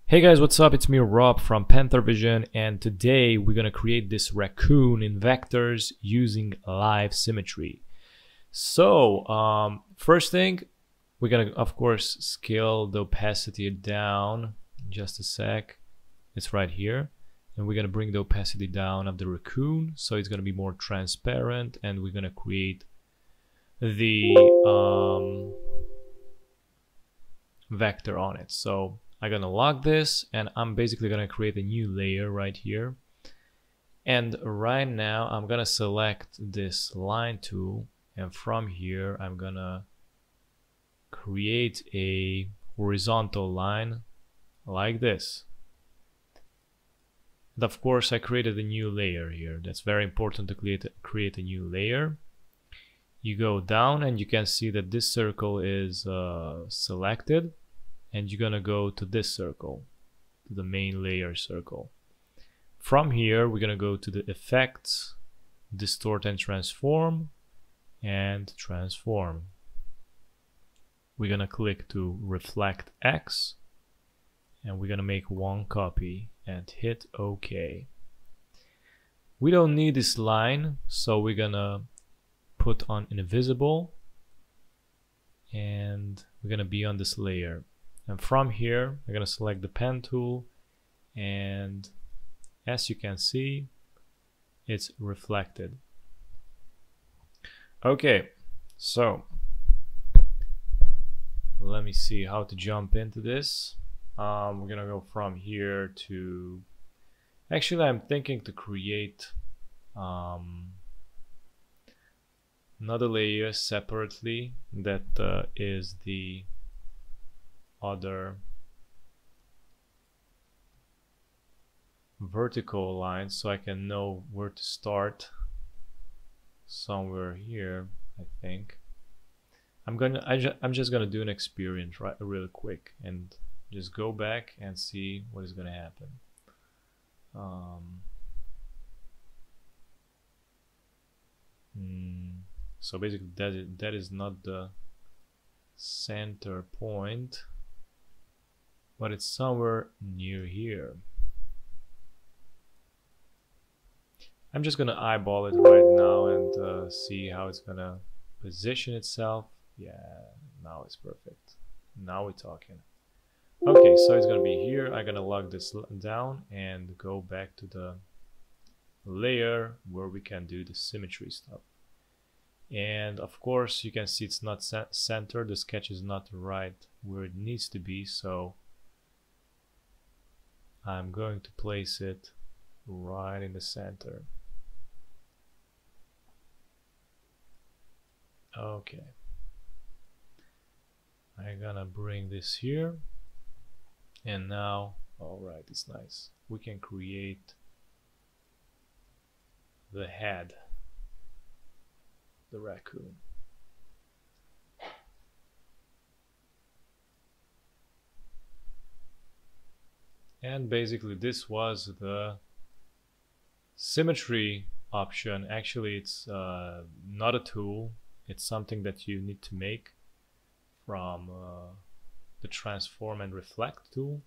Hey guys, what's up? It's me, Rob from Panther Vision, and today we're gonna create this raccoon in vectors using live symmetry. So, first thing, we're gonna, of course, scale the opacity down. Just a sec. It's right here, and we're gonna bring the opacity down of the raccoon, so it's gonna be more transparent, and we're gonna create the vector on it. So I'm gonna lock this, and I'm basically gonna create a new layer right here. And right now I'm gonna select this line tool, and from here I'm gonna create a horizontal line like this. And of course I created a new layer here. That's very important to create a new layer. You go down and you can see that this circle is selected, and you're gonna go to this circle, to the main layer circle. From here we're gonna go to the effects, distort and transform, and transform. We're gonna click to reflect X, and we're gonna make one copy and hit OK. We don't need this line, so we're gonna put on invisible, and we're gonna be on this layer. And from here, I'm going to select the pen tool, and as you can see, it's reflected. Okay, so let me see how to jump into this. We're going to go from here to... Actually, I'm thinking to create another layer separately that is the other vertical line, so I can know where to start. Somewhere here, I think. I'm just gonna do an experiment really quick and just go back and see what is gonna happen. So basically that is not the center point, but it's somewhere near here. I'm just gonna eyeball it right now and see how it's gonna position itself. Yeah, now it's perfect. Now we're talking. Okay, so it's gonna be here. I'm gonna lock this down and go back to the layer where we can do the symmetry stuff. And of course you can see it's not centered. The sketch is not right where it needs to be, so I'm going to place it right in the center. Okay, I'm gonna bring this here, and now, all right, it's nice. We can create the head, the raccoon. And basically this was the symmetry option. Actually it's not a tool, it's something that you need to make from the transform and reflect tool.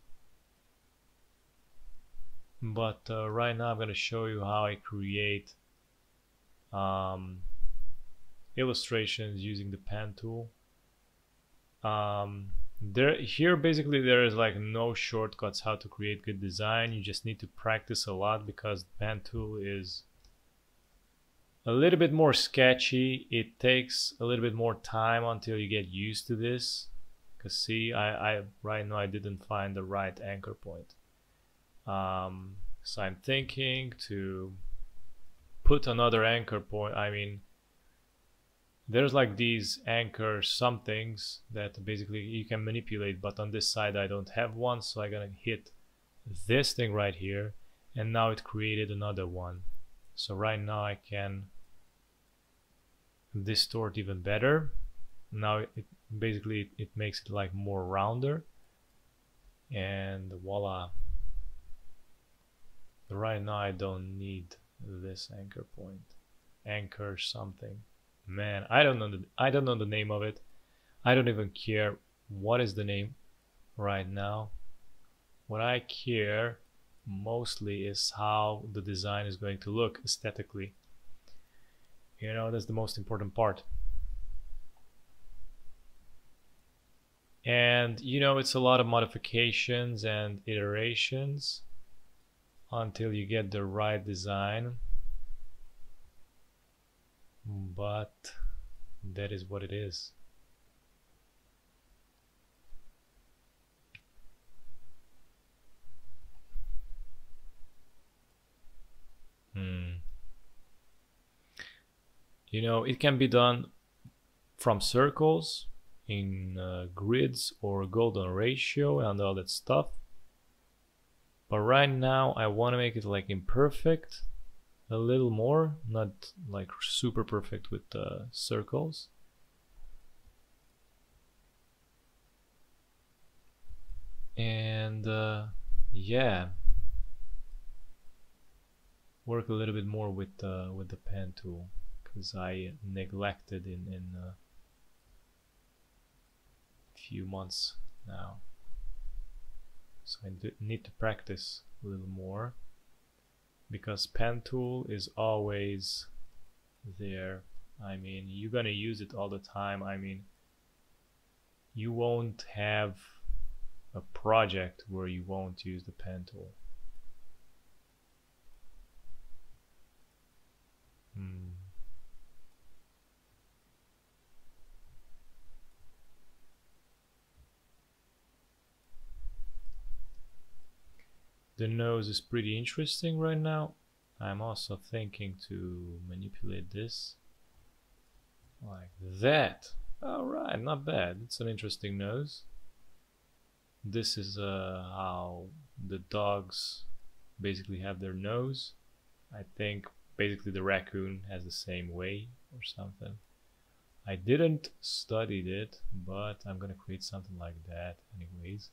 But right now I'm going to show you how I create illustrations using the pen tool. Here basically there is like no shortcuts how to create good design. You just need to practice a lot because the pen tool is a little bit more sketchy. It takes a little bit more time until you get used to this, because see, I right now I didn't find the right anchor point. So I'm thinking to put another anchor point. I mean, there's like these anchor somethings that basically you can manipulate, but on this side I don't have one, so I'm gonna hit this thing right here, and now it created another one. So right now I can distort even better. Now it basically it makes it like more rounder, and voila. Right now I don't need this anchor point. Anchor something. Man, I don't know the name of it. I don't even care what is the name right now. What I care mostly is how the design is going to look aesthetically. You know, that's the most important part. And you know, it's a lot of modifications and iterations until you get the right design, but that is what it is. You know, it can be done from circles in grids or golden ratio and all that stuff, but right now I want to make it like imperfect a little more, not like super perfect with circles. And yeah, work a little bit more with the pen tool, because I neglected in a few months now. So I need to practice a little more, because pen tool is always there. I mean, you're gonna use it all the time. I mean, you won't have a project where you won't use the pen tool. The nose is pretty interesting right now. I'm also thinking to manipulate this like that. Alright, not bad. It's an interesting nose. This is how the dogs basically have their nose. I think basically the raccoon has the same way or something. I didn't study it, but I'm gonna create something like that anyways.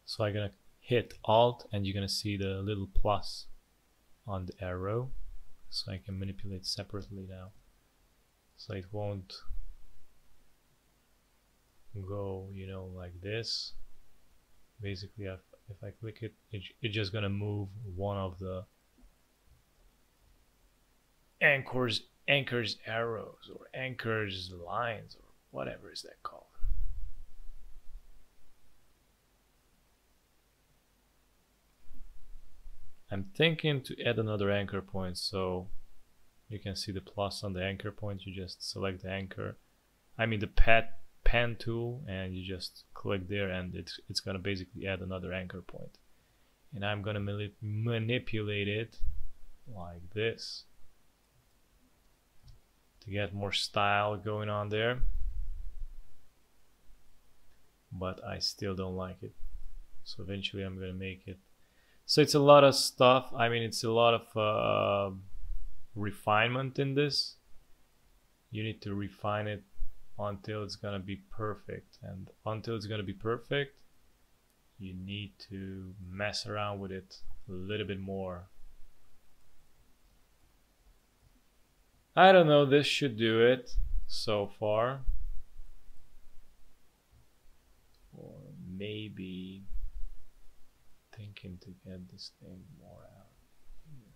So I'm gonna hit Alt and you're gonna see the little plus on the arrow, so I can manipulate separately now, so it won't go, you know, like this. Basically if I click it, it's just gonna move one of the anchors arrows or anchors lines or whatever is that called. I'm thinking to add another anchor point, so you can see the plus on the anchor point. You just select the anchor, I mean the pen tool, and you just click there, and it's gonna basically add another anchor point. And I'm gonna manipulate it like this to get more style going on there, but I still don't like it, so eventually I'm gonna make it. So it's a lot of stuff. I mean, it's a lot of refinement in this. You need to refine it until it's gonna be perfect, and until it's gonna be perfect you need to mess around with it a little bit more. I don't know, this should do it so far, or maybe thinking to get this thing more out here.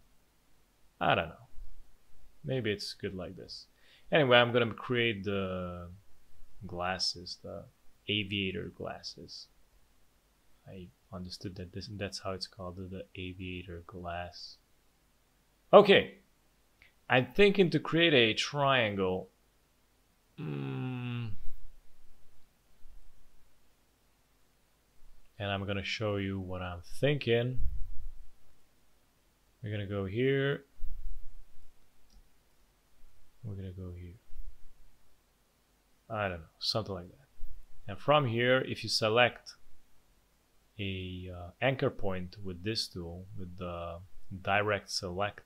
I don't know, maybe it's good like this. Anyway, I'm gonna create the glasses, the aviator glasses. I understood that that's how it's called, the aviator glass. Okay, I'm thinking to create a triangle. And I'm gonna show you what I'm thinking. We're gonna go here. We're gonna go here. I don't know, something like that. And from here, if you select a anchor point with this tool, with the direct selection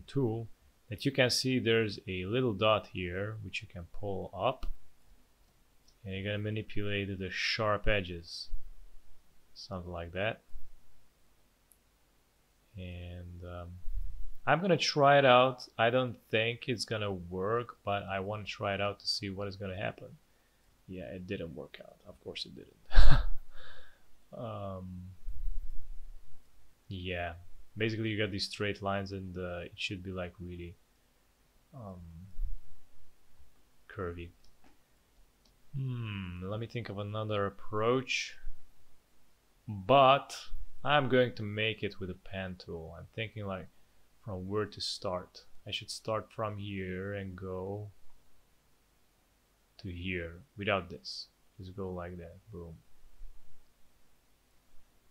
tool, that you can see there's a little dot here which you can pull up, and you're gonna manipulate the sharp edges, something like that. And I'm gonna try it out. I don't think it's gonna work, but I want to try it out to see what is gonna happen. Yeah, it didn't work out. Of course it didn't. Yeah, basically you got these straight lines and it should be like really curvy. Let me think of another approach, but I'm going to make it with a pen tool. I'm thinking like from where to start. I should start from here and go to here without this. Just go like that, boom.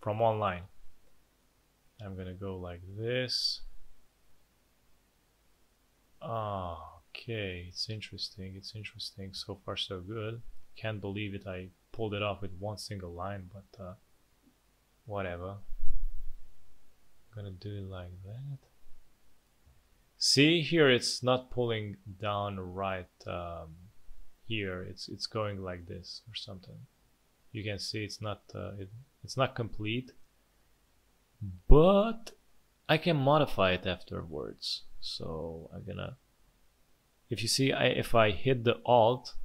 From one line. I'm gonna go like this. Okay, it's interesting. It's interesting. So far, so good. Can't believe it. I pulled it off with one single line, but whatever. I'm gonna do it like that. See here, it's not pulling down right here. It's going like this or something. You can see it's not it's not complete, but I can modify it afterwards. So I'm gonna, if you see, if I hit the Alt,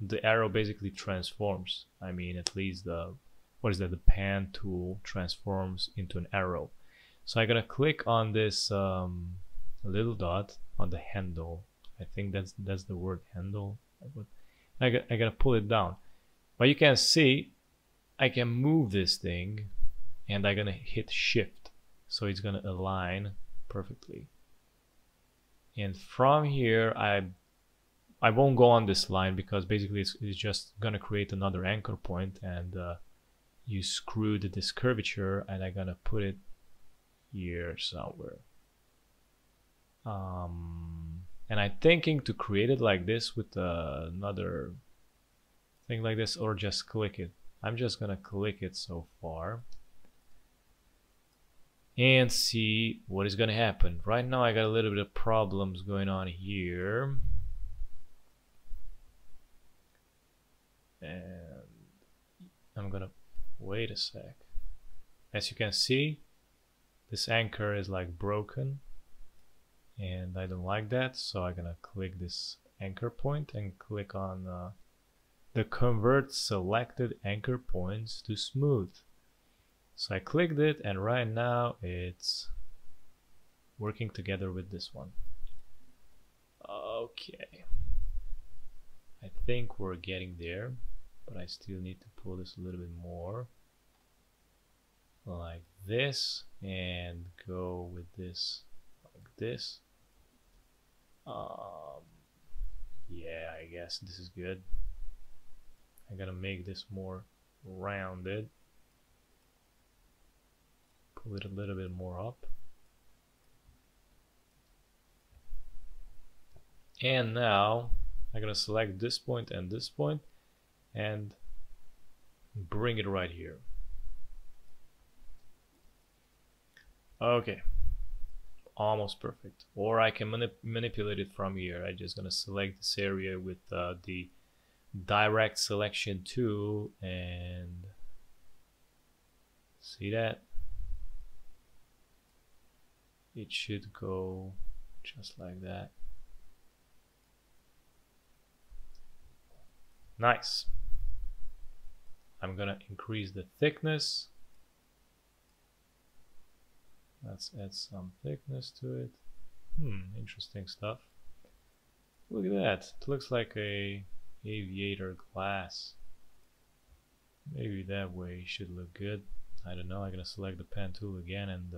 the arrow basically transforms. I mean, at least the, what is that, the pen tool transforms into an arrow. So I'm gonna click on this little dot on the handle. I think that's the word, handle. I gotta pull it down, but you can see I can move this thing, and I'm gonna hit Shift, so it's gonna align perfectly. And from here, I won't go on this line because basically it's just gonna create another anchor point, and you screwed this curvature, and I'm gonna put it here somewhere. And I'm thinking to create it like this with another thing like this, or just click it. I'm just gonna click it so far and see what is gonna happen. Right now I got a little bit of problems going on here, and I'm gonna wait a sec. As you can see, this anchor is like broken, and I don't like that, so I'm gonna click this anchor point and click on the convert selected anchor points to smooth. So I clicked it, and right now it's working together with this one. Okay, I think we're getting there, but I still need to pull this a little bit more like this, and go with this like this. Yeah, I guess this is good. I gotta make this more rounded. Pull it a little bit more up. And now I'm gonna select this point and bring it right here. Okay, almost perfect. Or I can manipulate it from here. I'm just gonna select this area with the direct selection tool, and see that? It should go just like that. Nice. I'm gonna increase the thickness. Let's add some thickness to it. Interesting stuff. Look at that. It looks like a aviator glass. Maybe that way should look good. I don't know. I'm gonna select the pen tool again and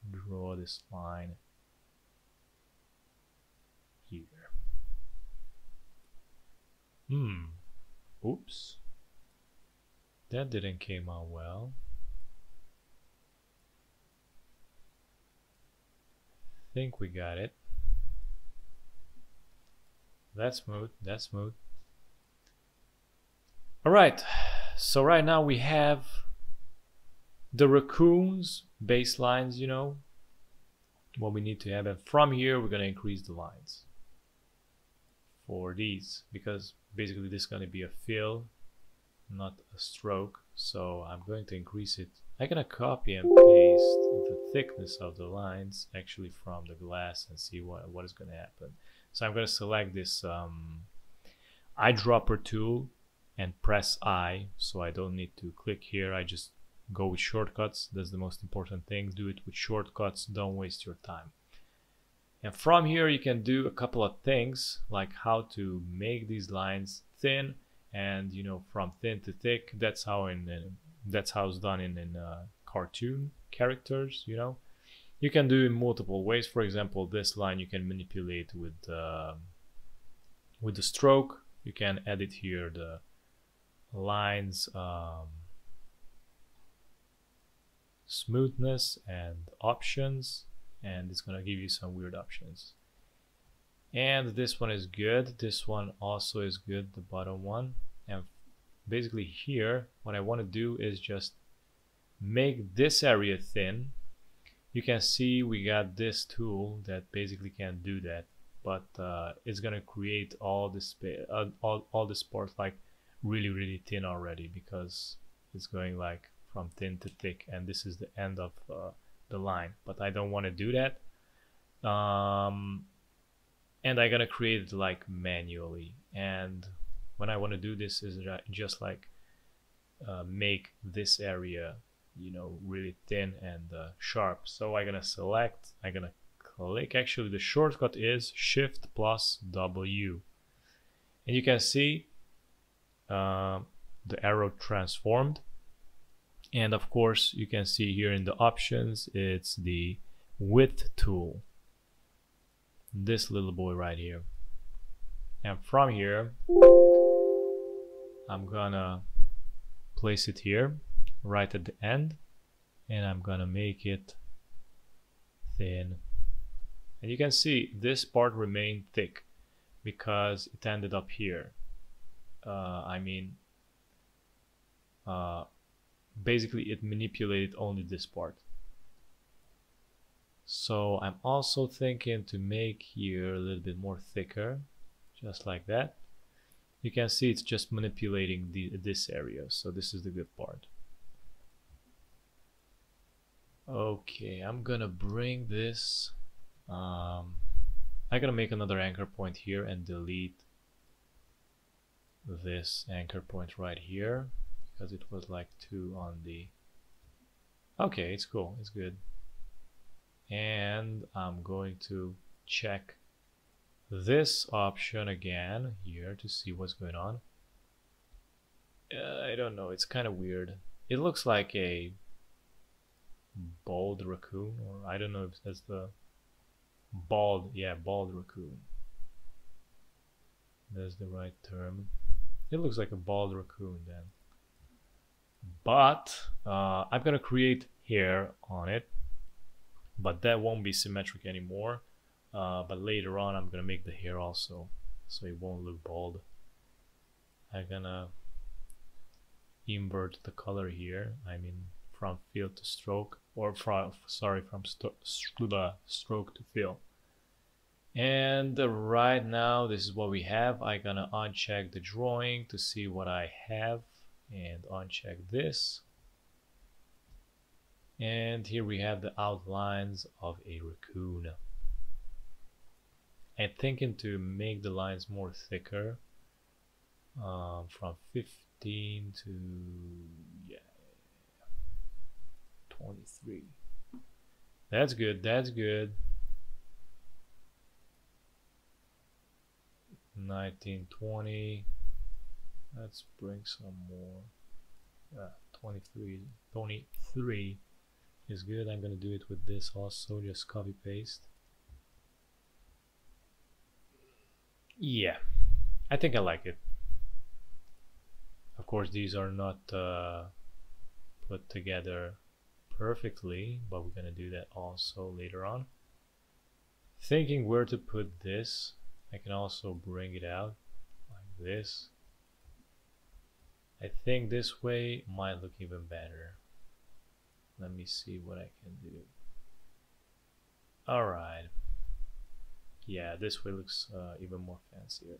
draw this line here. Oops. That didn't came out well. I think we got it. That's smooth. That's smooth. Alright, so right now we have the Raccoon's baselines, you know, what we need to have, and from here we're going to increase the lines for these, because basically this is going to be a fill, not a stroke. So I'm going to increase it. I'm going to copy and paste the thickness of the lines actually from the glass and see what is going to happen. So I'm going to select this eyedropper tool and press I, so I don't need to click here. I just go with shortcuts. That's the most important thing. Do it with shortcuts. Don't waste your time. And from here you can do a couple of things, like how to make these lines thin, and from thin to thick. That's how it's done in cartoon characters. You can do in multiple ways. For example, this line you can manipulate with the stroke. You can edit here the lines smoothness and options, and it's gonna give you some weird options. And this one is good. This one also is good, the bottom one. And basically here what I want to do is just make this area thin. You can see we got this tool that basically can do that, but it's gonna create all this all this part like really thin already, because it's going like from thin to thick, and this is the end of the line. But I don't want to do that, and I'm gonna create it like manually. And when I want to do this is just like make this area really thin and sharp. So I'm gonna click, actually the shortcut is Shift plus W, and you can see the arrow transformed. And of course you can see here in the options it's the width tool, this little boy right here. And from here I'm gonna place it here right at the end, and I'm gonna make it thin. And you can see this part remained thick because it ended up here. Basically it manipulated only this part. So I'm also thinking to make here a little bit more thicker, just like that. You can see it's just manipulating this area, so this is the good part. Okay, I'm gonna bring this I'm gonna make another anchor point here and delete this anchor point right here, because it was like 2 on the... Okay, it's cool, it's good. And I'm going to check this option again here to see what's going on. I don't know, it's kind of weird. It looks like a bald raccoon, or I don't know if that's the bald, yeah, bald raccoon. That's the right term. It looks like a bald raccoon then. But I'm gonna create hair on it, but that won't be symmetric anymore. But later on I'm gonna make the hair also, so it won't look bald. I'm gonna invert the color here, from fill to stroke, or from stroke to fill. And right now this is what we have. I'm gonna uncheck the drawing to see what I have and uncheck this. And here we have the outlines of a raccoon. I'm thinking to make the lines more thicker, from 15 to 23. That's good, that's good. 19, 20. Let's bring some more. 23 is good. I'm gonna do it with this also, just copy paste. Yeah, I think I like it. Of course these are not put together perfectly, but we're gonna do that also later on. Thinking where to put this, I can also bring it out like this. I think this way might look even better. Let me see what I can do. Alright. Yeah, this way looks even more fancier.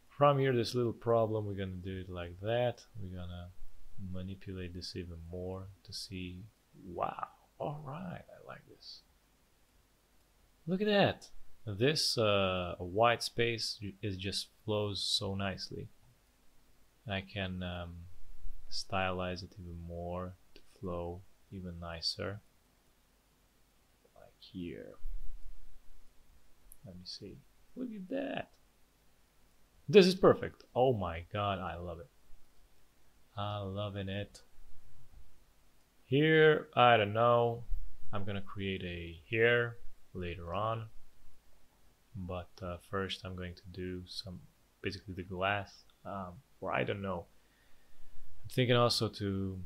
From here, this little problem, we're gonna do it like that. We're gonna manipulate this even more to see, wow, All right, I like this. Look at that. This white space is just flows so nicely. I can stylize it even more to flow even nicer. Like here. Let me see. Look at that. This is perfect. Oh my god, I love it. I'm loving it. Here, I don't know. I'm gonna create a here later on. But first I'm going to do some, basically the glass, or I don't know. I'm thinking also to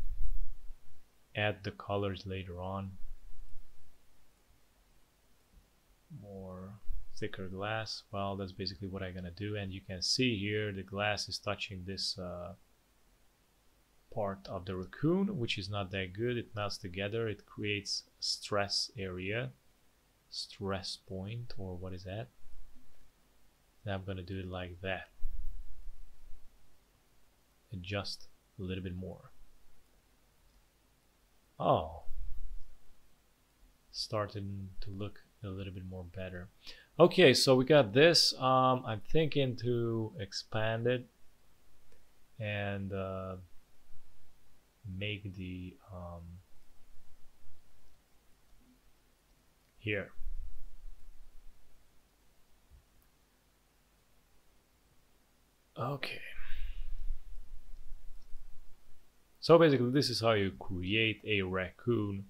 add the colors later on. More thicker glass. Well, that's basically what I'm gonna do, and you can see here the glass is touching this part of the raccoon, which is not that good. It melts together, it creates a stress area, stress point, or what is that? Now I'm gonna do it like that. Adjust a little bit more. Oh, starting to look a little bit more better. Okay, so we got this. I'm thinking to expand it and make the here. Okay. So basically this is how you create a raccoon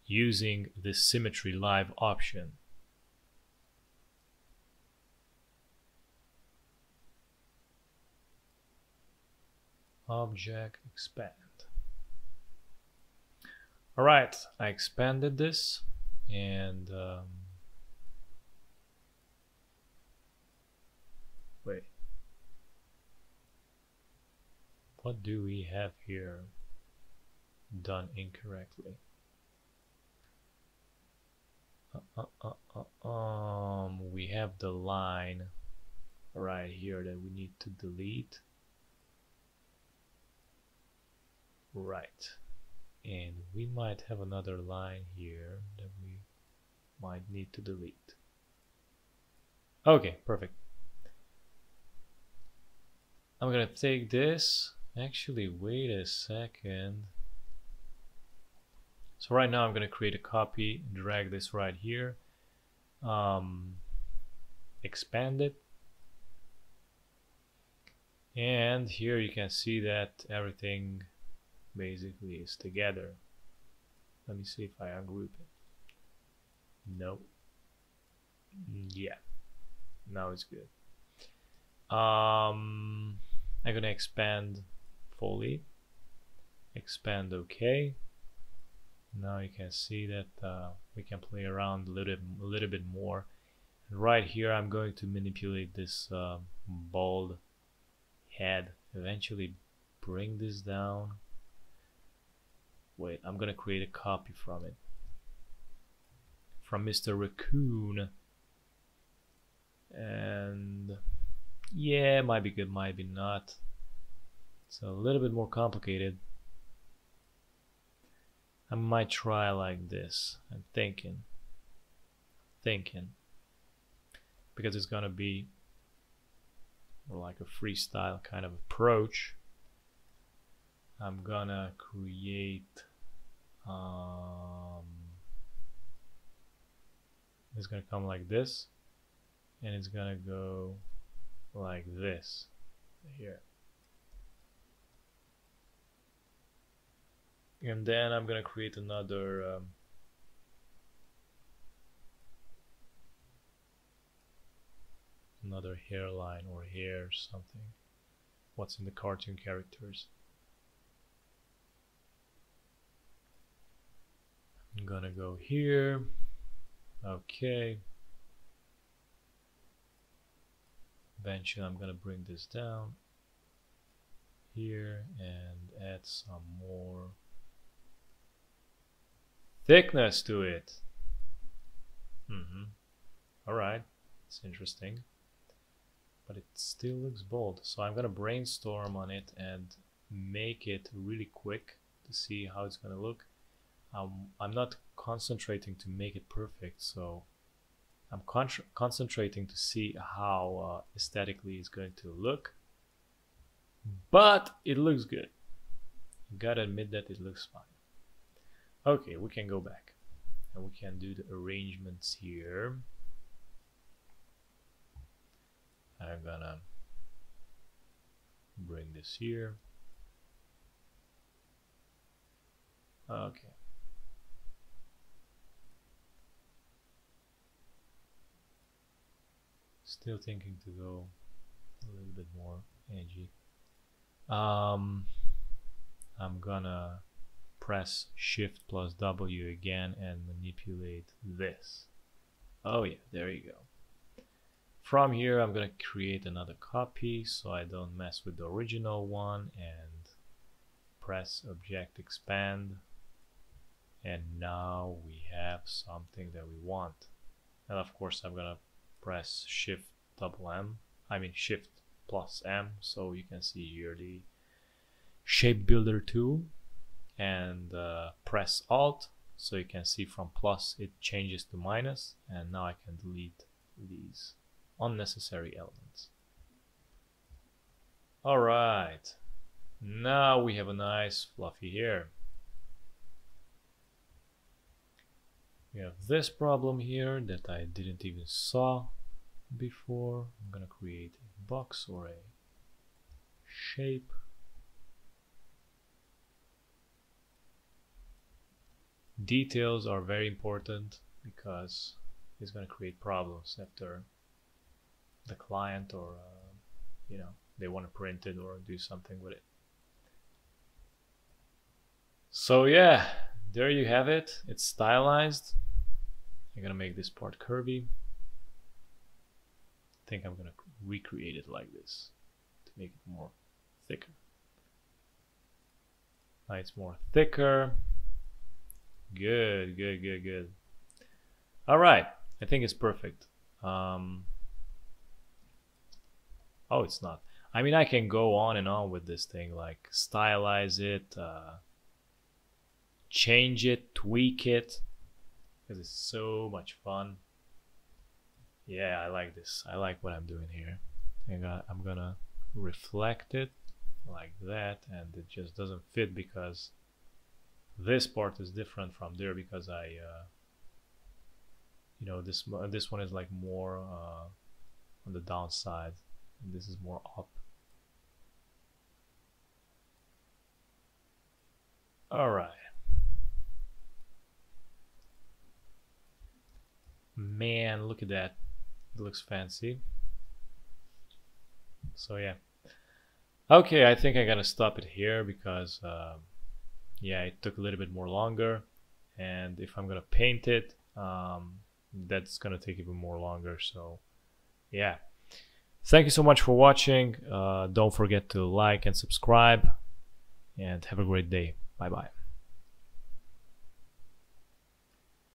using the Symmetry Live option. Object expand. Alright, I expanded this and wait. What do we have here done incorrectly? We have the line right here that we need to delete. Right. And we might have another line here that we might need to delete. Okay, perfect. I'm gonna take this. Actually, wait a second. So right now I'm gonna create a copy, drag this right here, expand it, and here you can see that everything basically is together. Let me see if I ungroup it. No. Yeah. Now it's good. I'm gonna expand fully. Expand OK. Now you can see that we can play around a little bit more. And right here I'm going to manipulate this bald head. Eventually bring this down. Wait, I'm gonna create a copy from it. From Mr. Raccoon. And yeah, might be good, might be not. It's a little bit more complicated. I might try like this. I'm thinking. Because it's gonna be more like a freestyle kind of approach. I'm gonna create it's gonna come like this, and it's gonna go like this here, and then I'm gonna create another another hairline or hair something. What's in the cartoon characters? I'm gonna go here. Okay. Eventually I'm gonna bring this down here and add some more thickness to it. Alright, it's interesting, but it still looks bold. So I'm gonna brainstorm on it and make it really quick to see how it's gonna look. I'm not concentrating to make it perfect, so I'm concentrating to see how aesthetically it's going to look. But it looks good. You gotta admit that it looks fine. Okay, we can go back and we can do the arrangements here. I'm gonna bring this here. Okay. Still thinking to go a little bit more edgy. I'm gonna press Shift plus W again and manipulate this. Oh yeah, there you go. From here I'm gonna create another copy so I don't mess with the original one, and press Object Expand, and now we have something that we want. And of course I'm gonna press Shift plus M, so you can see here the Shape Builder tool, and press Alt so you can see from plus it changes to minus, and now I can delete these unnecessary elements. Alright, now we have a nice fluffy hair. We have this problem here that I didn't even saw before. I'm gonna create a box or a shape. Details are very important because it's going to create problems after the client, or you know, they want to print it or do something with it. So yeah, there you have it. It's stylized. I'm gonna make this part curvy. I think I'm gonna recreate it like this to make it more thicker. Now it's more thicker. Good, good, good, good. All right, I think it's perfect. Oh, it's not. I mean, I can go on and on with this thing, like stylize it, change it, tweak it, because it's so much fun. Yeah, I like this. I like what I'm doing here. And I'm gonna reflect it like that, and it just doesn't fit because this part is different from there, because I you know, this one is like more on the downside, and this is more up. All right, man, look at that. It looks fancy. So yeah, okay, I think I gotta stop it here because yeah, it took a little bit more longer, and if I'm gonna paint it, that's gonna take even more longer. So yeah, thank you so much for watching. Don't forget to like and subscribe, and have a great day. Bye bye.